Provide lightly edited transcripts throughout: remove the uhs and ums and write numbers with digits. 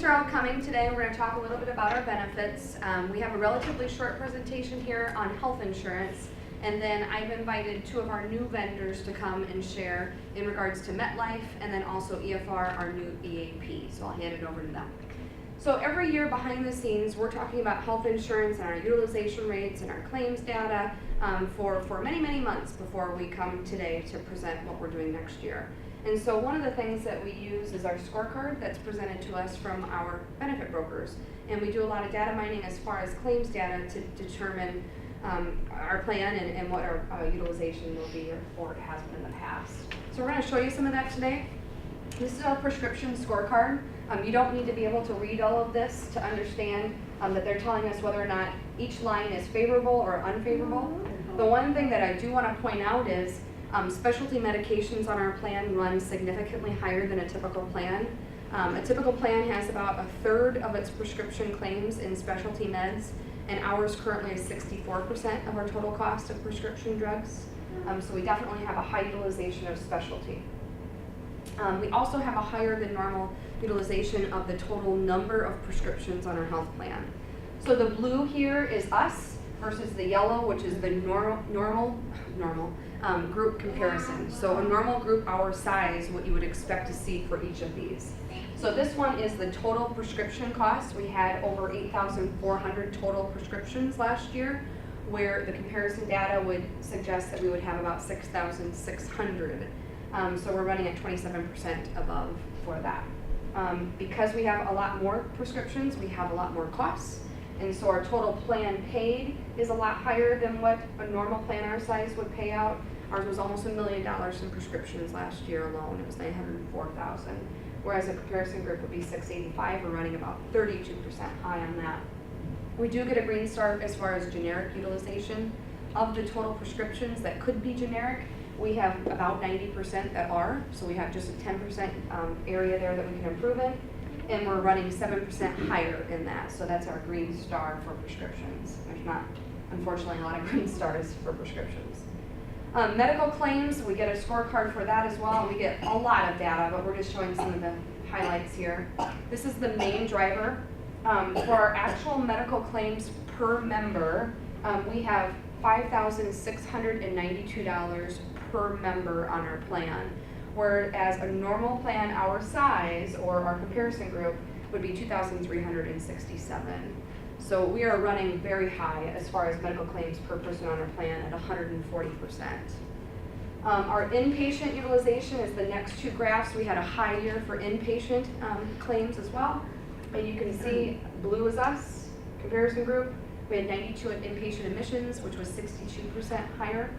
for all coming today. We're going to talk a little bit about our benefits. We have a relatively short presentation here on health insurance, and then I've invited two of our new vendors to come and share in regards to MetLife and then also EFR, our new EAP. So I'll hand it over to them. So every year behind the scenes, we're talking about health insurance and our utilization rates and our claims data for many, many months before we come today to present what we're doing next year. And so one of the things that we use is our scorecard that's presented to us from our benefit brokers. And we do a lot of data mining as far as claims data to determine our plan and what our utilization will be or it has been in the past. So we're going to show you some of that today. This is our prescription scorecard. You don't need to be able to read all of this to understand that they're telling us whether or not each line is favorable or unfavorable. The one thing that I do want to point out is specialty medications on our plan run significantly higher than a typical plan. A typical plan has about a third of its prescription claims in specialty meds, and ours currently is 64% of our total cost of prescription drugs. So we definitely have a high utilization of specialty. We also have a higher than normal utilization of the total number of prescriptions on our health plan. So the blue here is us versus the yellow, which is the normal group comparison. So a normal group our size, what you would expect to see for each of these. So this one is the total prescription cost. We had over 8,400 total prescriptions last year, where the comparison data would suggest that we would have about 6,600. So we're running at 27% above for that. Because we have a lot more prescriptions, we have a lot more costs. And so our total plan paid is a lot higher than what a normal plan our size would pay out. Ours was almost $1 million in prescriptions last year alone. It was $904,000, whereas a comparison group would be $685. We're running about 32% high on that. We do get a green star as far as generic utilization. Of the total prescriptions that could be generic, we have about 90% that are, so we have just a 10% area there that we can improve in. And we're running 7% higher in that, so that's our green star for prescriptions. There's not, unfortunately, a lot of green stars for prescriptions. Medical claims, we get a scorecard for that as well. We get a lot of data, but we're just showing some of the highlights here. This is the main driver. For our actual medical claims per member, we have $5,692 per member on our plan. Whereas a normal plan our size or our comparison group would be $2,367. So we are running very high as far as medical claims per person on our plan at 140%. Our inpatient utilization is the next two graphs. We had a high year for inpatient claims as well. And you can see blue is us, comparison group. We had 92 at inpatient admissions, which was 62% higher.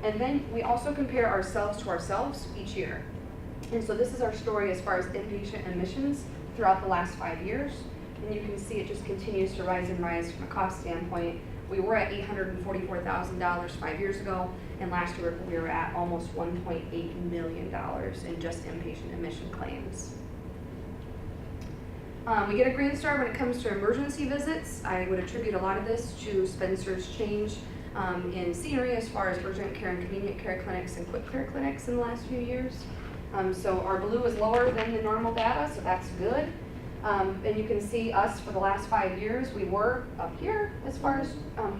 And then we also compare ourselves to ourselves each year. And so this is our story as far as inpatient admissions throughout the last 5 years. And you can see it just continues to rise and rise from a cost standpoint. We were at $844,000 5 years ago, and last year we were at almost $1.8 million in just inpatient admission claims. We get a green star when it comes to emergency visits. I would attribute a lot of this to Spencer's change in scenery as far as urgent care and convenient care clinics and quick care clinics in the last few years. So our blue is lower than the normal data, so that's good. And you can see us for the last 5 years, we were up here as far as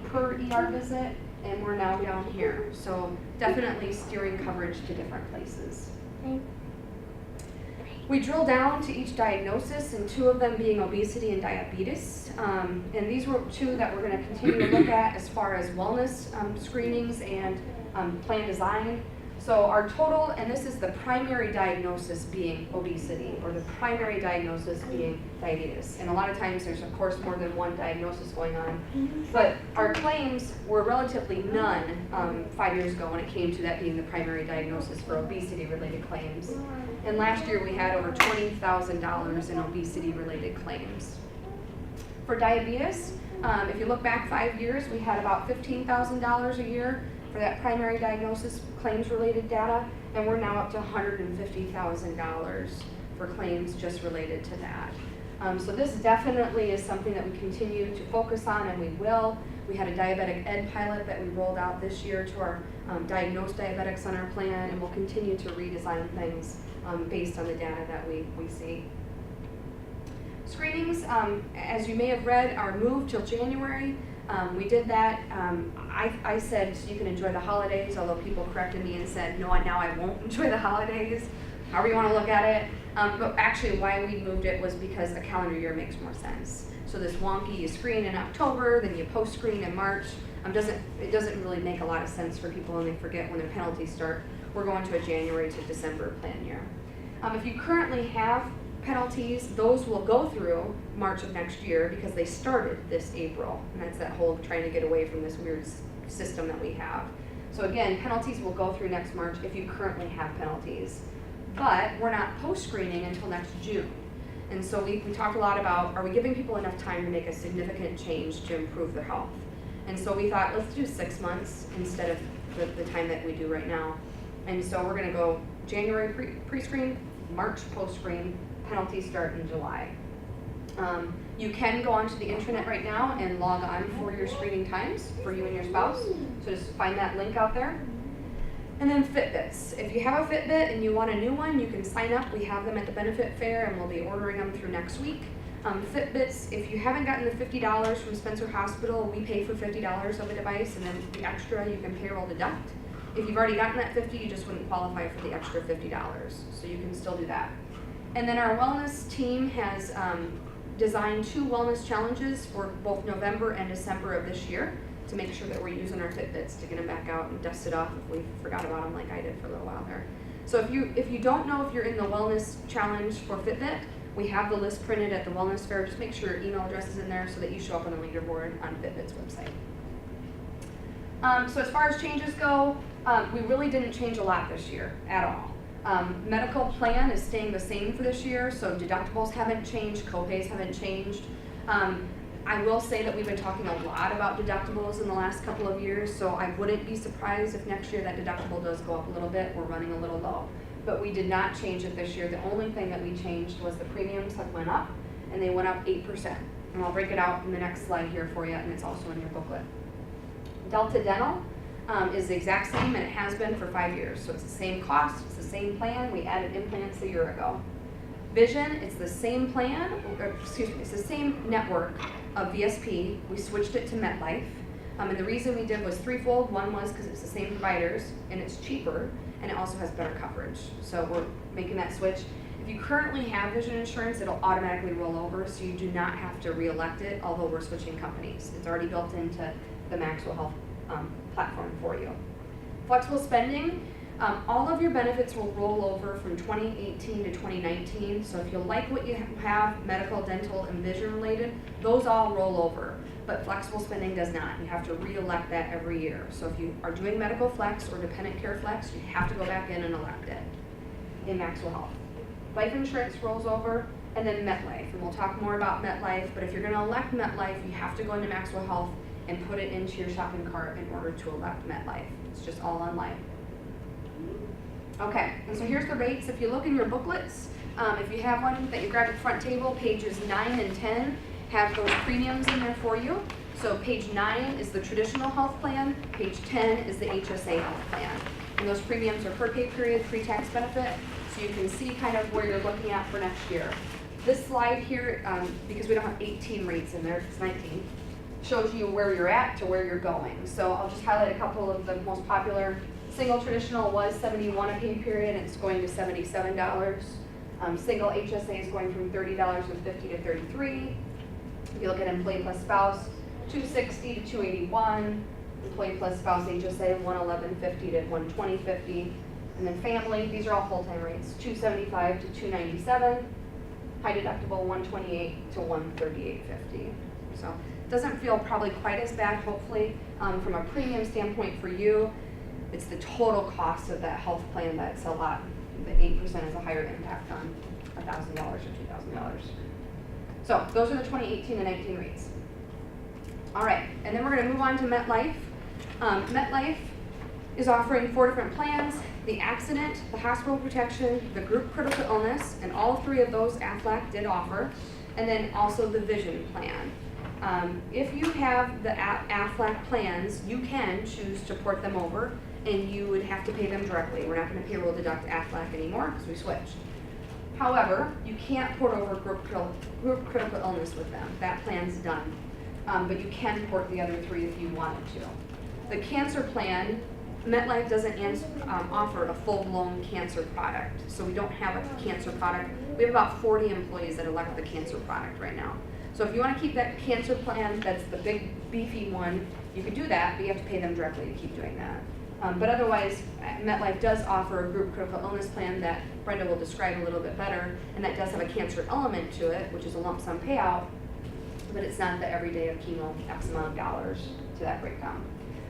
per ER visit, and we're now down here. So definitely steering coverage to different places. We drill down to each diagnosis, and two of them being obesity and diabetes. And these were two that we're going to continue to look at as far as wellness screenings and plan design. So our total, and this is the primary diagnosis being obesity, or the primary diagnosis being diabetes. And a lot of times there's of course more than one diagnosis going on. But our claims were relatively none 5 years ago when it came to that being the primary diagnosis for obesity related claims. And last year we had over $20,000 in obesity related claims. For diabetes, if you look back 5 years, we had about $15,000 a year for that primary diagnosis claims related data, and we're now up to $150,000 for claims just related to that. So this definitely is something that we continue to focus on, and we will. We had a diabetic ed pilot that we rolled out this year to our diagnosed diabetics on our plan, and we'll continue to redesign things based on the data that we see. Screenings, as you may have read, are moved till January. We did that. I said you can enjoy the holidays, although people corrected me and said, no, now I won't enjoy the holidays, however you want to look at it. But actually why we moved it was because a calendar year makes more sense. So this wonky, you screen in October, then you post-screen in March, it doesn't really make a lot of sense for people and they forget when their penalties start. We're going to a January to December plan year. If you currently have penalties, those will go through March of next year because they started this April. And that's that whole trying to get away from this weird system that we have. So again, penalties will go through next March if you currently have penalties. But we're not post-screening until next June. And so we talked a lot about, are we giving people enough time to make a significant change to improve their health? And so we thought, let's do 6 months instead of the time that we do right now. And so we're gonna go January pre-screen, March post-screen, penalties start in July. You can go onto the intranet right now and log on for your screening times for you and your spouse. So just find that link out there. And then Fitbits. If you have a Fitbit and you want a new one, you can sign up. We have them at the benefit fair and we'll be ordering them through next week. Fitbits, if you haven't gotten the $50 from Spencer Hospital, we pay for $50 of a device and then the extra you can payroll deduct. If you've already gotten that $50, you just wouldn't qualify for the extra $50. So you can still do that. And then our wellness team has designed 2 wellness challenges for both November and December of this year to make sure that we're using our Fitbits to get them back out and dust it off if we forgot about them like I did for a little while there. So if you don't know if you're in the wellness challenge for Fitbit, we have the list printed at the wellness fair. Just make sure your email address is in there so that you show up on the leaderboard on Fitbit's website. So as far as changes go, we really didn't change a lot this year at all. Medical plan is staying the same for this year, so deductibles haven't changed, copays haven't changed. I will say that we've been talking a lot about deductibles in the last couple of years, so I wouldn't be surprised if next year that deductible does go up a little bit. We're running a little low. But we did not change it this year. The only thing that we changed was the premiums have went up, and they went up 8%. And I'll break it out in the next slide here for you, and it's also in your booklet. Delta Dental is the exact same, and it has been for 5 years. So it's the same cost, it's the same plan. We added implants a year ago. Vision, it's the same plan, it's the same network of VSP. We switched it to MetLife. And the reason we did was threefold. One was because it's the same providers and it's cheaper and it also has better coverage. So we're making that switch. If you currently have vision insurance, it'll automatically roll over, so you do not have to re-elect it, although we're switching companies. It's already built into the Maxwell Health platform for you. Flexible spending, all of your benefits will roll over from 2018 to 2019. So if you like what you have, medical, dental, and vision related, those all roll over. But flexible spending does not. You have to re-elect that every year. So if you are doing medical flex or dependent care flex, you have to go back in and elect it in Maxwell Health. Life insurance rolls over, and then MetLife. And we'll talk more about MetLife, but if you're going to elect MetLife, you have to go into Maxwell Health and put it into your shopping cart in order to elect MetLife. It's just all online. Okay, and so here's the rates. If you look in your booklets, if you have one that you grab at the front table, pages 9 and 10 have those premiums in there for you. So page 9 is the traditional health plan, page 10 is the HSA health plan. And those premiums are per pay period, pre-tax benefit, so you can see kind of where you're looking at for next year. This slide here, because we don't have 18 rates in there, it's 19, shows you where you're at to where you're going. So I'll just highlight a couple of the most popular. Single traditional was $71 a pay period, and it's going to $77. Single HSA is going from $30.50 to $33. If you look at employee plus spouse, $260 to $281. Employee plus spouse HSA, $111.50 to $120.50. And then family, these are all full-time rates, $275 to $297. High deductible, $128 to $138.50. So it doesn't feel probably quite as bad, hopefully, from a premium standpoint for you. It's the total cost of that health plan that's a lot. The 8% is a higher impact on $1,000 or $2,000. So those are the 2018 and 19 rates. All right, and then we're going to move on to MetLife. MetLife is offering 4 different plans: the accident, the hospital protection, the group critical illness, and all 3 of those Aflac did offer, and then also the vision plan. If you have the Aflac plans, you can choose to port them over, and you would have to pay them directly. We're not going to payroll deduct Aflac anymore because we switched. However, you can't port over group critical illness with them. That plan's done. But you can port the other 3 if you wanted to. The cancer plan, MetLife doesn't offer a full-blown cancer product, so we don't have a cancer product. We have about 40 employees that elect the cancer product right now. So if you want to keep that cancer plan, that's the big beefy one, you could do that, but you have to pay them directly to keep doing that. But otherwise, MetLife does offer a group critical illness plan that Brenda will describe a little bit better, and that does have a cancer element to it, which is a lump sum payout, but it's not the everyday of chemo, X amount of dollars to that breakdown.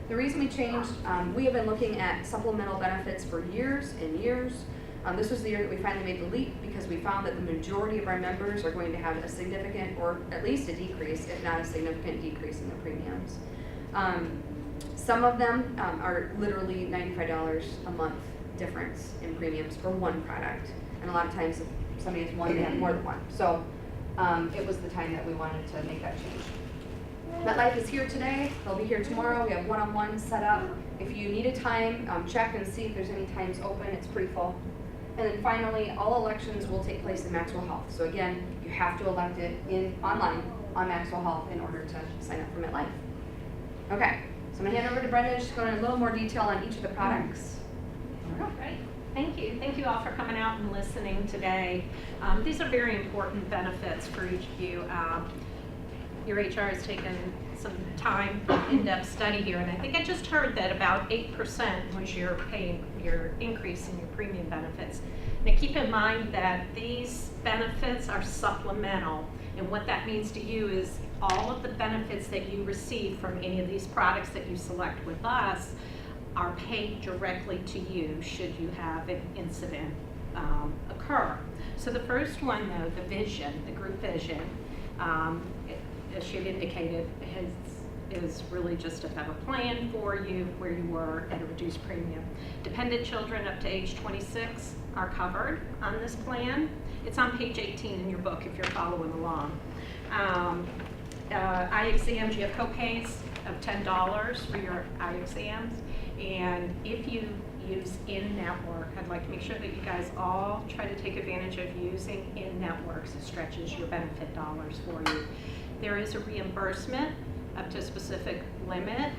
The reason we changed, we have been looking at supplemental benefits for years and years. This was the year that we finally made the leap because we found that the majority of our members are going to have a significant, or at least a decrease, if not a significant decrease in their premiums. Some of them are literally $95 a month difference in premiums for one product. And a lot of times if somebody has one, they have more than one. So it was the time that we wanted to make that change. MetLife is here today. They'll be here tomorrow. We have one-on-one set up. If you need a time, check and see if there's any times open. It's pretty full. And then finally, all elections will take place in Maxwell Health. So again, you have to elect it online on Maxwell Health in order to sign up for MetLife. Okay, so I'm going to hand over to Brenda. She's going into a little more detail on each of the products. Great. Thank you. Thank you all for coming out and listening today. These are very important benefits for each of you. Your HR has taken some time, in-depth study here, and I think I just heard that about 8% was your increase in your premium benefits. Now keep in mind that these benefits are supplemental, and what that means to you is all of the benefits that you receive from any of these products that you select with us are paid directly to you should you have an incident occur. So the first one though, the vision, the group vision, as she had indicated, is really just a better plan for you where you were at a reduced premium. Dependent children up to age 26 are covered on this plan. It's on page 18 in your book if you're following along. Eye exams, you have co-pays of $10 for your eye exams. And if you use in-network, I'd like to make sure that you guys all try to take advantage of using in-networks. It stretches your benefit dollars for you. There is a reimbursement up to a specific limit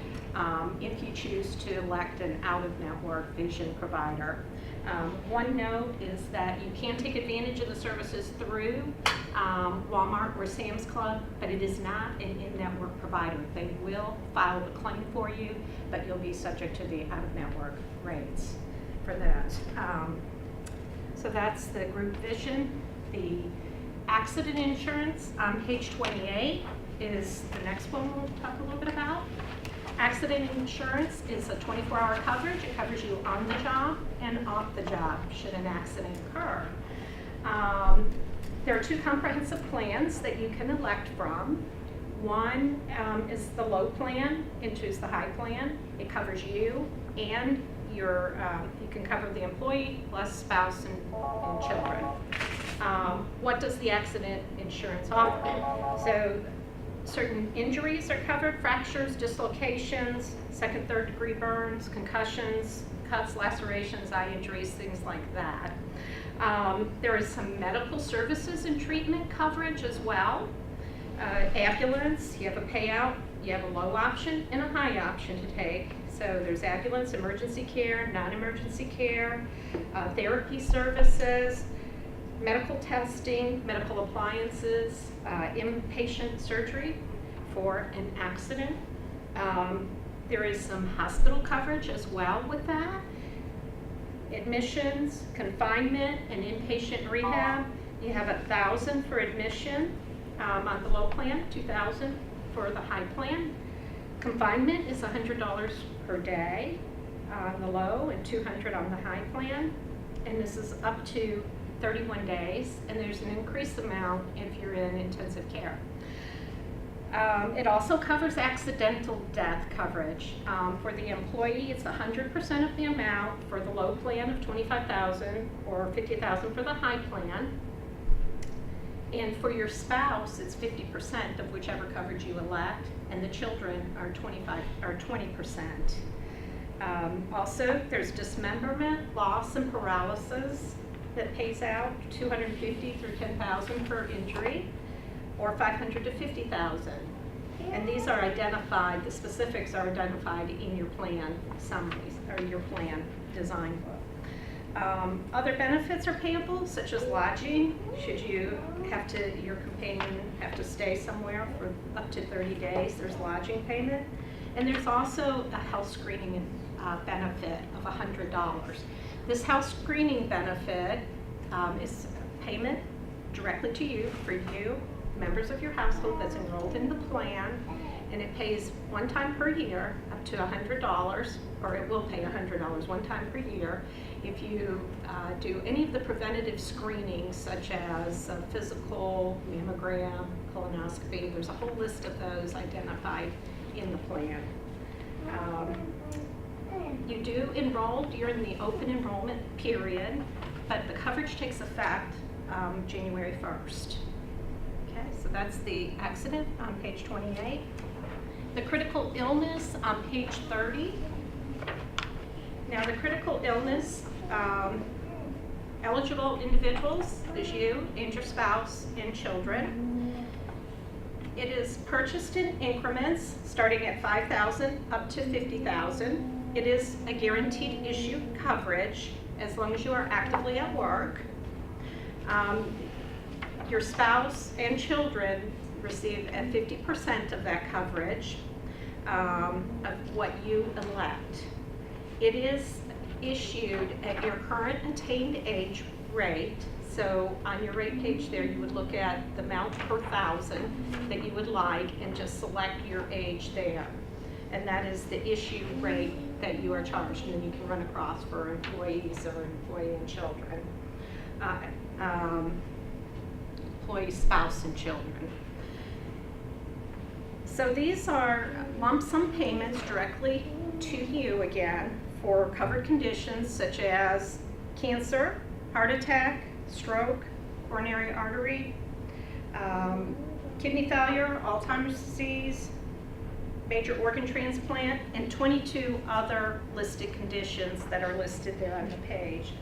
if you choose to elect an out-of-network vision provider. One note is that you can take advantage of the services through Walmart or Sam's Club, but it is not an in-network provider. They will file the claim for you, but you'll be subject to the out-of-network rates for that. So that's the group vision. The accident insurance on page 28 is the next one we'll talk a little bit about. Accident insurance is a 24-hour coverage. It covers you on the job and off the job should an accident occur. There are 2 comprehensive plans that you can elect from. One is the low plan and choose the high plan. It covers you and your, you can cover the employee plus spouse and children. What does the accident insurance offer? So certain injuries are covered, fractures, dislocations, second, third degree burns, concussions, cuts, lacerations, eye injuries, things like that. There is some medical services and treatment coverage as well. Ambulance, you have a payout, you have a low option and a high option to take. So there's ambulance, emergency care, non-emergency care, therapy services, medical testing, medical appliances, inpatient surgery for an accident. There is some hospital coverage as well with that. Admissions, confinement, and inpatient rehab. You have $1,000 for admission on the low plan, $2,000 for the high plan. Confinement is $100 per day on the low and $200 on the high plan. And this is up to 31 days, and there's an increased amount if you're in intensive care. It also covers accidental death coverage. For the employee, it's 100% of the amount for the low plan of $25,000 or $50,000 for the high plan. And for your spouse, it's 50% of whichever coverage you elect, and the children are 20%. Also, there's dismemberment, loss, and paralysis that pays out $250,000 through $10,000 per injury, or $500,000 to $50,000. And these are identified, the specifics are identified in your plan summaries, or your plan design book. Other benefits are payable, such as lodging, should you your companion have to stay somewhere for up to 30 days, there's lodging payment. And there's also a health screening benefit of $100. This health screening benefit is payment directly to you, for you, members of your household that's enrolled in the plan, and it pays one time per year up to $100, or it will pay $100 one time per year if you do any of the preventative screenings, such as physical, mammogram, colonoscopy. There's a whole list of those identified in the plan. You do enroll during the open enrollment period, but the coverage takes effect January 1st. Okay, so that's the accident on page 28. The critical illness on page 30. Now, the critical illness, eligible individuals is you and your spouse and children. It is purchased in increments starting at $5,000 up to $50,000. It is a guaranteed issue coverage as long as you are actively at work. Your spouse and children receive at 50% of that coverage of what you elect. It is issued at your current attained age rate. So on your rate page there, you would look at the amount per thousand that you would like and just select your age there. And that is the issue rate that you are charged, and then you can run across for employees or employee and children. Employee, spouse, and children. So these are lump sum payments directly to you again for covered conditions such as cancer, heart attack, stroke, coronary artery, kidney failure, Alzheimer's disease, major organ transplant, and 22 other listed conditions that are listed there on the page.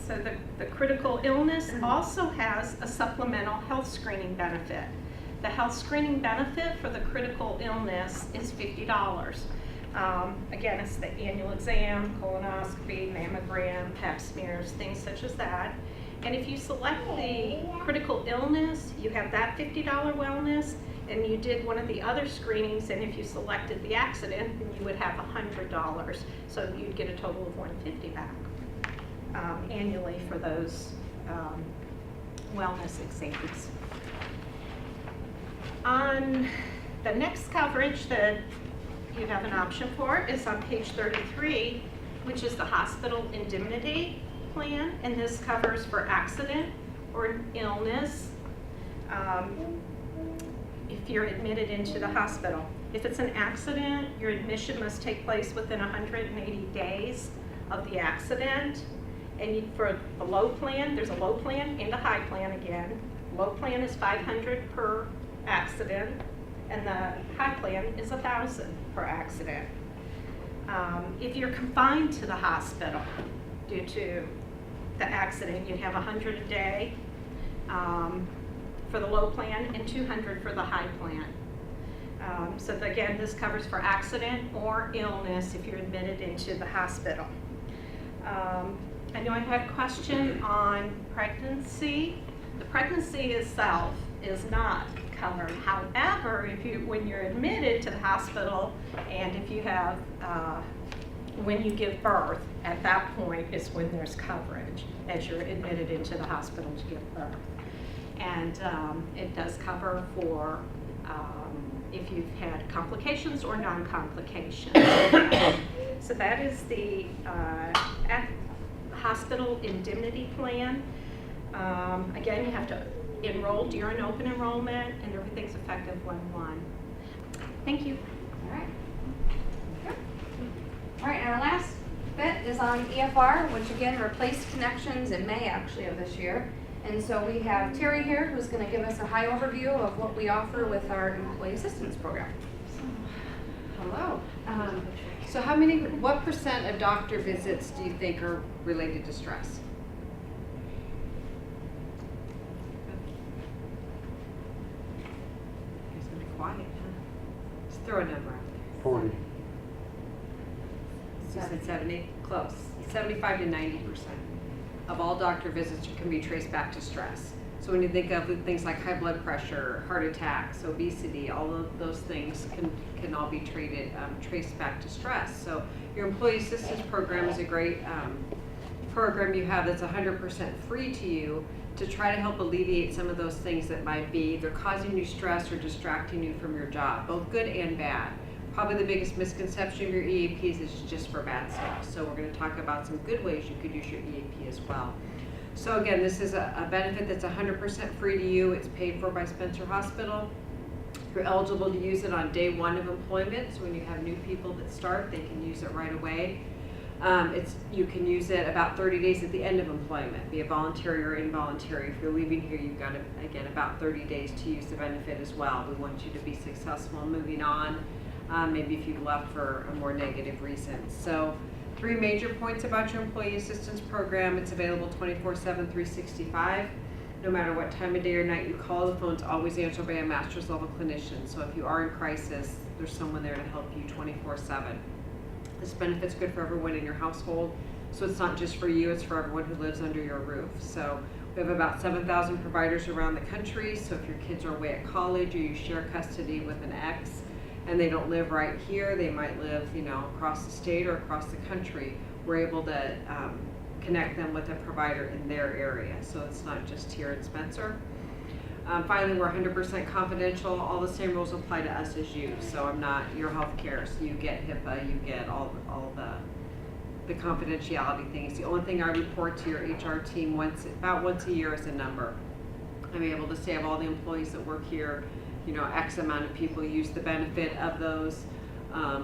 So the critical illness also has a supplemental health screening benefit. The health screening benefit for the critical illness is $50. Again, it's the annual exam, colonoscopy, mammogram, pap smears, things such as that. And if you select the critical illness, you have that $50 wellness, and you did one of the other screenings, and if you selected the accident, then you would have $100. So you'd get a total of $150 back annually for those wellness exams. On the next coverage that you have an option for is on page 33, which is the hospital indemnity plan, and this covers for accident or illness if you're admitted into the hospital. If it's an accident, your admission must take place within 180 days of the accident. And for the low plan, there's a low plan and a high plan again. Low plan is $500 per accident, and the high plan is $1,000 per accident. If you're confined to the hospital due to the accident, you have $100 a day for the low plan and $200 for the high plan. So again, this covers for accident or illness if you're admitted into the hospital. I know I had a question on pregnancy. The pregnancy itself is not covered. However, when you're admitted to the hospital, and if you have, when you give birth, at that point is when there's coverage, as you're admitted into the hospital to give birth. And it does cover for if you've had complications or non-complications. So that is the hospital indemnity plan. Again, you have to enroll during open enrollment, and everything's effective 1/1. Thank you. All right. All right, and our last bit is on EFR, which again replaced Connections in May actually of this year. And so we have Terry here who's going to give us a high overview of what we offer with our employee assistance program. Hello. So what percent of doctor visits do you think are related to stress? You guys gonna be quiet, huh? Just throw a number out there. 40. You said 70? Close. 75 to 90% of all doctor visits can be traced back to stress. So when you think of things like high blood pressure, heart attacks, obesity, all of those things can all be traced back to stress. So your employee assistance program is a great program you have that's 100% free to you to try to help alleviate some of those things that might be either causing you stress or distracting you from your job, both good and bad. Probably the biggest misconception of your EAPs is just for bad stuff. So we're going to talk about some good ways you could use your EAP as well. So again, this is a benefit that's 100% free to you. It's paid for by Spencer Hospital. You're eligible to use it on day 1 of employment. So when you have new people that start, they can use it right away. You can use it about 30 days at the end of employment, be it voluntary or involuntary. If you're leaving here, you've got, again, about 30 days to use the benefit as well. We want you to be successful in moving on. Maybe if you've left for a more negative reason. So 3 major points about your employee assistance program. It's available 24/7, 365. No matter what time of day or night you call, the phone's always answered by a master's level clinician. So if you are in crisis, there's someone there to help you 24/7. This benefit's good for everyone in your household. So it's not just for you, it's for everyone who lives under your roof. So we have about 7,000 providers around the country. So if your kids are away at college or you share custody with an ex, and they don't live right here, they might live, across the state or across the country, we're able to connect them with a provider in their area. So it's not just here in Spencer. Finally, we're 100% confidential. All the same rules apply to us as you. So I'm not your health care, so you get HIPAA, you get all the confidentiality things. The only thing I report to your HR team about once a year is a number. I'm able to say of all the employees that work here, X amount of people use the benefit of those.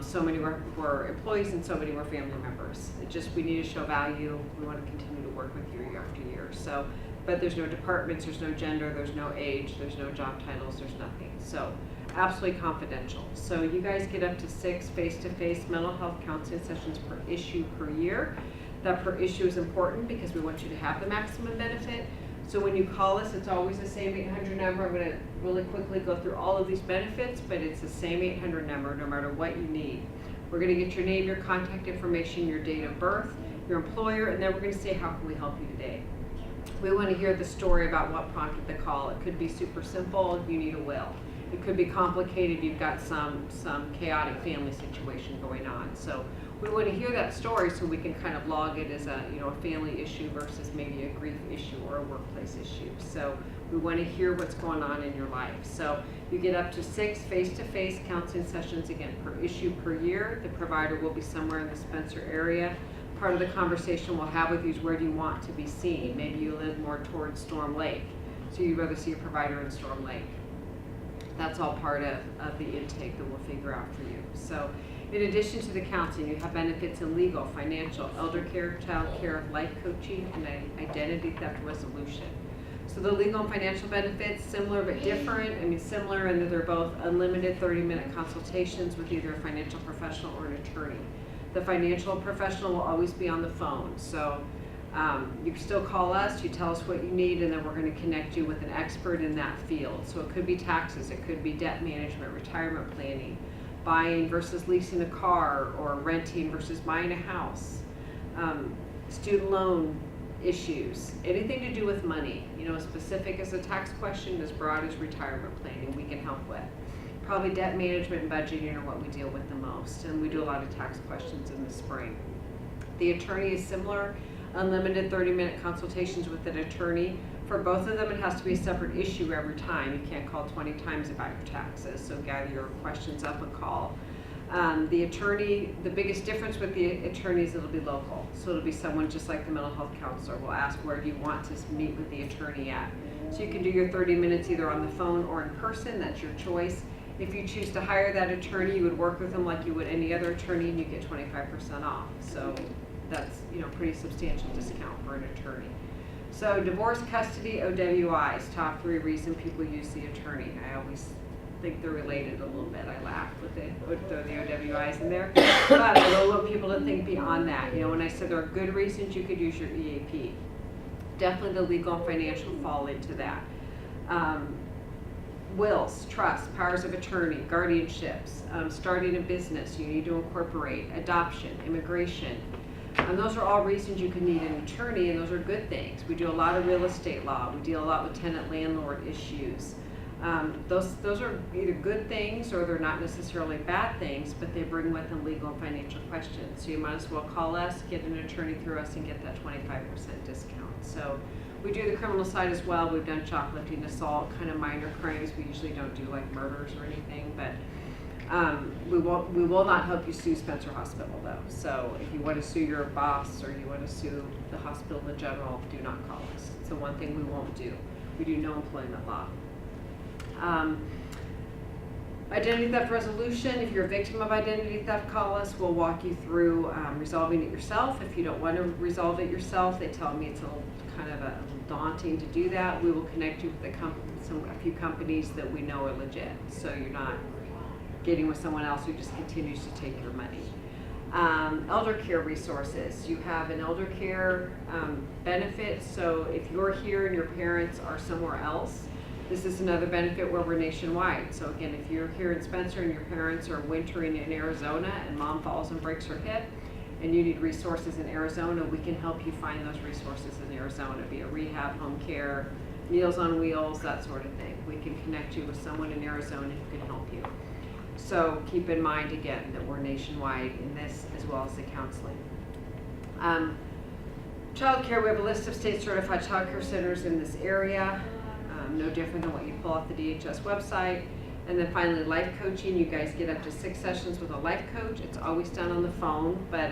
So many were employees and so many were family members. We need to show value. We want to continue to work with you year after year. So, but there's no departments, there's no gender, there's no age, there's no job titles, there's nothing. So absolutely confidential. So you guys get up to 6 face-to-face mental health counseling sessions per issue per year. That per issue is important because we want you to have the maximum benefit. So when you call us, it's always the same 800 number. I'm going to really quickly go through all of these benefits, but it's the same 800 number no matter what you need. We're going to get your name, your contact information, your date of birth, your employer, and then we're going to say, how can we help you today? We want to hear the story about what prompted the call. It could be super simple, you need a will. It could be complicated, you've got some chaotic family situation going on. So we want to hear that story so we can kind of log it as a family issue versus maybe a grief issue or a workplace issue. So we want to hear what's going on in your life. So you get up to 6 face-to-face counseling sessions, again, per issue per year. The provider will be somewhere in the Spencer area. Part of the conversation we'll have with you is where do you want to be seen? Maybe you live more towards Storm Lake, so you'd rather see a provider in Storm Lake. That's all part of the intake that we'll figure out for you. So in addition to the counseling, you have benefits in legal, financial, elder care, child care, life coaching, and identity theft resolution. So the legal and financial benefits, similar but different. Similar in that they're both unlimited 30-minute consultations with either a financial professional or an attorney. The financial professional will always be on the phone. So you can still call us, you tell us what you need, and then we're going to connect you with an expert in that field. So it could be taxes, it could be debt management, retirement planning, buying versus leasing a car, or renting versus buying a house, student loan issues, anything to do with money, as specific as a tax question, as broad as retirement planning, we can help with. Probably debt management and budgeting are what we deal with the most, and we do a lot of tax questions in the spring. The attorney is similar, unlimited 30-minute consultations with an attorney. For both of them, it has to be a separate issue every time. You can't call 20 times about your taxes, so gather your questions up and call. The attorney, the biggest difference with the attorney is it'll be local. So it'll be someone just like the mental health counselor. We'll ask where do you want to meet with the attorney at. So you can do your 30 minutes either on the phone or in person, that's your choice. If you choose to hire that attorney, you would work with them like you would any other attorney, and you get 25% off. So that's pretty substantial discount for an attorney. So divorce, custody, OWIs, top 3 reason people use the attorney. I always think they're related a little bit. I laugh would throw the OWIs in there. But I really want people to think beyond that. You know, when I said there are good reasons you could use your EAP, definitely the legal and financial fall into that. Wills, trusts, powers of attorney, guardianships, starting a business, you need to incorporate, adoption, immigration. And those are all reasons you could need an attorney, and those are good things. We do a lot of real estate law. We deal a lot with tenant-landlord issues. Those are either good things or they're not necessarily bad things, but they bring with them legal and financial questions. So you might as well call us, get an attorney through us, and get that 25% discount. So we do the criminal side as well. We've done shoplifting, assault, kind of minor crimes. We usually don't do like murders or anything, but we will not help you sue Spencer Hospital though. So if you want to sue your boss or you want to sue the hospital in general, do not call us. It's the one thing we won't do. We do no employment law. Identity theft resolution, if you're a victim of identity theft, call us. We'll walk you through resolving it yourself. If you don't want to resolve it yourself, they tell me it's a little kind of a daunting to do that. We will connect you with a few companies that we know are legit, so you're not getting with someone else who just continues to take your money. Elder care resources. You have an elder care benefit, so if you're here and your parents are somewhere else, this is another benefit where we're nationwide. So again, if you're here in Spencer and your parents are wintering in Arizona and mom falls and breaks her hip and you need resources in Arizona, we can help you find those resources in Arizona, be it rehab, home care, Meals on Wheels, that sort of thing. We can connect you with someone in Arizona who can help you. So keep in mind again that we're nationwide in this as well as the counseling. Child care, we have a list of state certified child care centers in this area. No different than what you pull off the DHS website. And then finally, life coaching. You guys get up to 6 sessions with a life coach. It's always done on the phone, but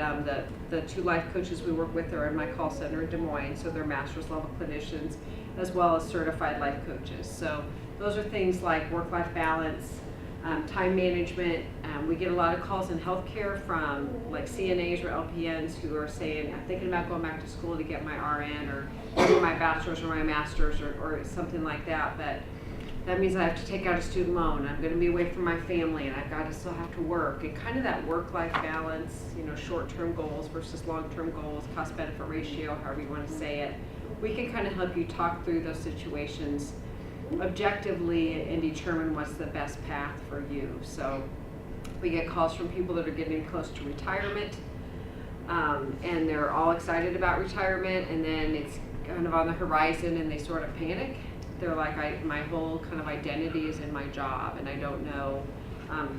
the 2 life coaches we work with are in my call center in Des Moines, so they're master's level clinicians as well as certified life coaches. So those are things like work-life balance, time management. We get a lot of calls in healthcare from like CNAs or LPNs who are saying, I'm thinking about going back to school to get my RN or do my bachelor's or my master's or something like that, but that means I have to take out a student loan. I'm going to be away from my family and I've got to still have to work. And kind of that work-life balance, you know, short-term goals versus long-term goals, cost-benefit ratio, however you want to say it. We can kind of help you talk through those situations objectively and determine what's the best path for you. So we get calls from people that are getting close to retirement, and they're all excited about retirement, and then it's kind of on the horizon and they sort of panic. They're like, my whole kind of identity is in my job and I don't know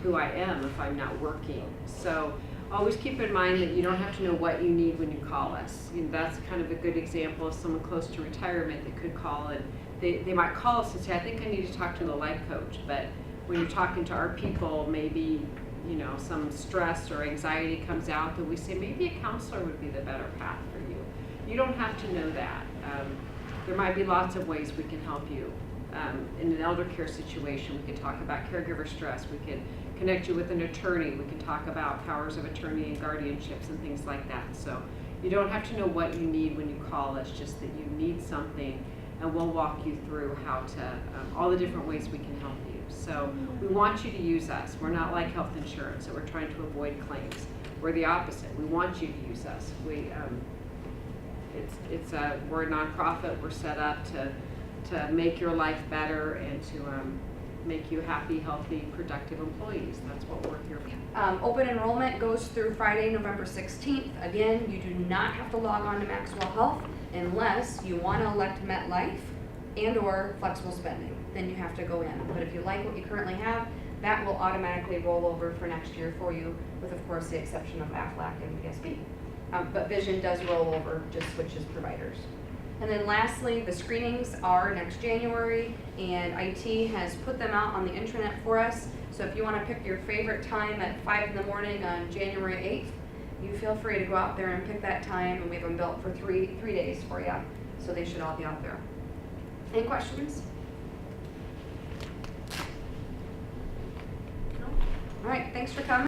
who I am if I'm not working. So always keep in mind that you don't have to know what you need when you call us. You know, that's kind of a good example of someone close to retirement that could call, and they might call us and say, I think I need to talk to the life coach. But when you're talking to our people, maybe, you know, some stress or anxiety comes out that we say maybe a counselor would be the better path for you. You don't have to know that. There might be lots of ways we can help you. In an elder care situation, we can talk about caregiver stress. We can connect you with an attorney. We can talk about powers of attorney and guardianships and things like that. So you don't have to know what you need when you call us, just that you need something, and we'll walk you through how to, all the different ways we can help you. So we want you to use us. We're not like health insurance that we're trying to avoid claims. We're the opposite. We want you to use us. We're a nonprofit. We're set up to make your life better and to make you happy, healthy, productive employees. That's what we're here for. Open enrollment goes through Friday, November 16th. Again, you do not have to log on to Maxwell Health unless you want to elect MetLife and or flexible spending. Then you have to go in. But if you like what you currently have, that will automatically roll over for next year for you, with of course the exception of Aflac and PSP. But Vision does roll over, just switches providers. And then lastly, the screenings are next January, and IT has put them out on the intranet for us. So if you want to pick your favorite time at 5 in the morning on January 8th, you feel free to go out there and pick that time, and we have them built for three days for you. So they should all be out there. Any questions? No? All right, thanks for coming.